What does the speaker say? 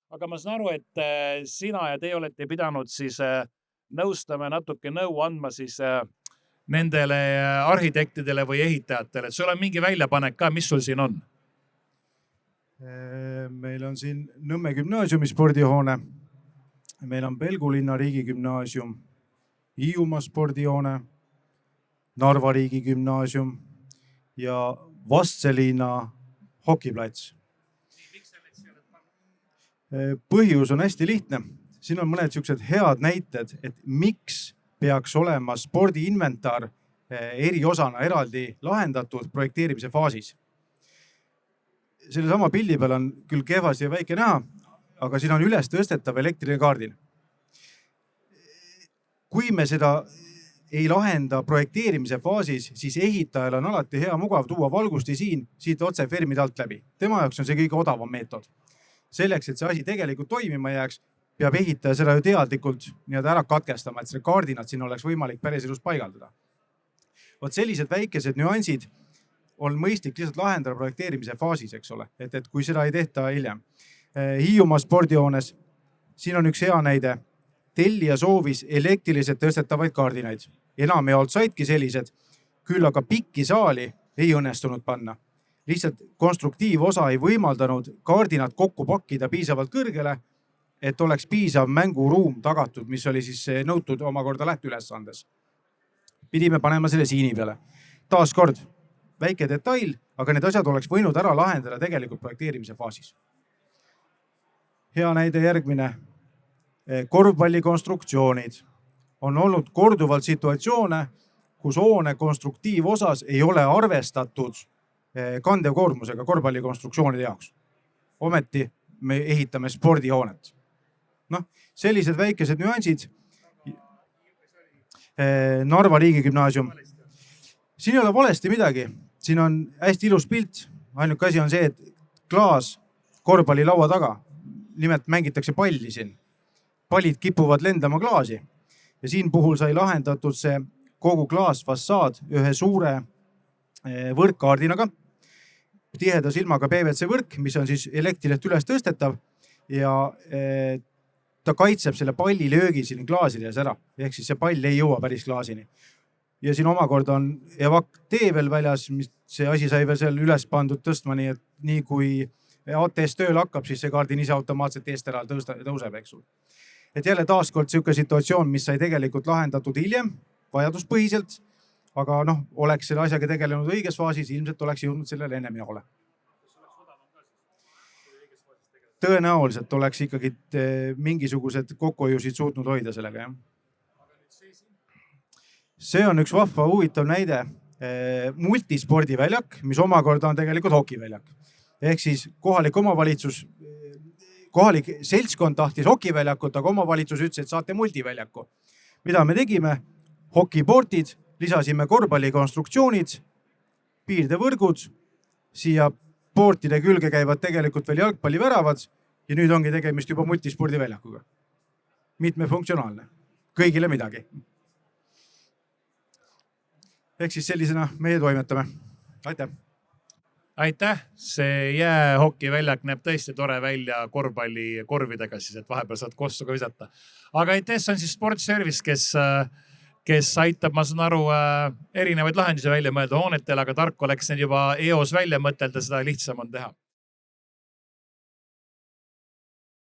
Aga ma saan aru, et sina ja teie olete pidanud siis nõustama natuke nõu andma siis nendele arhitektidele või ehitajatele. Et sul on mingi väljapanek ka, mis sul siin on? Meil on siin Nõmme gümnaasiumi spordihoone. Meil on Pelgulinna riigigümnaasium, Hiiumaa spordihoone, Narva riigigümnaasium ja Vastseliina hokiplats. Põhjus on hästi lihtne. Siin on mõned sellised head näited, et miks peaks olema spordiinventar eri osana eraldi lahendatud projekteerimise faasis. Selle sama pildi peal on küll kehvasti ja väike näha, aga siin on üles tõstetav elektriline kaardin. Kui me seda ei lahenda projekteerimise faasis, siis ehitajal on alati hea mugav tuua valgusti siit otse fermide alt läbi. Tema jaoks on see kõige odavam meetod. Selleks, et see asi tegelikult toimima jääks, peab ehitaja seda ju teadlikult ära katkestama, et selle kaardinad siin oleks võimalik päris elus paigaldada. Vot sellised väikesed nüansid on mõistlik lihtsalt lahendada projekteerimise faasis, eks ole, et kui seda ei tehta hiljem. Hiiumaa spordihoones, siin on üks hea näide. Tellija soovis elektriliselt tõstetavaid kaardinaid. Enamjaolt saidki sellised, küll aga pikki saali ei õnnestunud panna. Lihtsalt konstruktiivosa ei võimaldanud kaardinad kokku pakkida piisavalt kõrgele, et oleks piisav mänguruum tagatud, mis oli siis nõutud omakorda lähteülesandes. Pidime panema selle siini peale. Taas kord, väike detail, aga need asjad oleks võinud ära lahendada tegelikult projekteerimise faasis. Hea näide järgmine. Korvpallikonstruktsioonid. On olnud korduvalt situatsioone, kus hoone konstruktiivosas ei ole arvestatud kandevkoormusega korvpallikonstruktsioonide jaoks. Ometi me ehitame spordihoonet. Sellised väikesed nüansid. Narva riigigümnaasium. Siin ei ole valesti midagi. Siin on hästi ilus pilt. Ainuke asi on see, et klaas korvpalli laua taga. Nimelt mängitakse palli siin. Pallid kipuvad lendama klaasi. Ja siin puhul sai lahendatud see kogu klaasfassaad ühe suure võrkkaardinaga. Tiheda silmaga PVC võrk, mis on siis elektrilt üles tõstetav ja ta kaitseb selle palli löögi siin klaasides ära. Ehk siis see pall ei jõua päris klaasini. Ja siin omakorda on evak-tee veel väljas, mis see asi sai veel seal üles pandud tõstma, nii et nii kui ATS tööl hakkab, siis see kaardin ise automaatselt eest ära tõuseb, eks. Et jälle taaskord selline situatsioon, mis sai tegelikult lahendatud hiljem, vajaduspõhiselt, aga oleks selle asjaga tegelenud õiges faasis, ilmselt oleks jõudnud sellele ennem jaole. Tõenäoliselt oleks ikkagi mingisugused kokkuhoiusid suutnud hoida sellega, jah. See on üks vahva huvitav näide multispordiväljak, mis omakorda on tegelikult hokiväljak. Ehk siis kohalik seltskond tahtis hokiväljakut, aga omavalitsus ütles, et saate multiväljaku. Mida me tegime? Hokiportid, lisasime korvpallikonstruktsioonid, piirdevõrgud, siia portide külge käivad tegelikult veel jalgpalliväravad ja nüüd ongi tegemist juba multispordiväljakuga. Mitmefunktsionaalne. Kõigile midagi. Ehk siis sellisena meie toimetame. Aitäh! Aitäh! See jäähokiväljak näeb tõesti tore välja korvpalli korvidega, siis, et vahepeal saad kossu ka visata. Aga ITS on siis Sportservice, kes aitab, ma saan aru, erinevaid lahendusi välja mõelda hoonetele, aga tark oleks need juba EOS välja mõtelda, seda lihtsam on teha.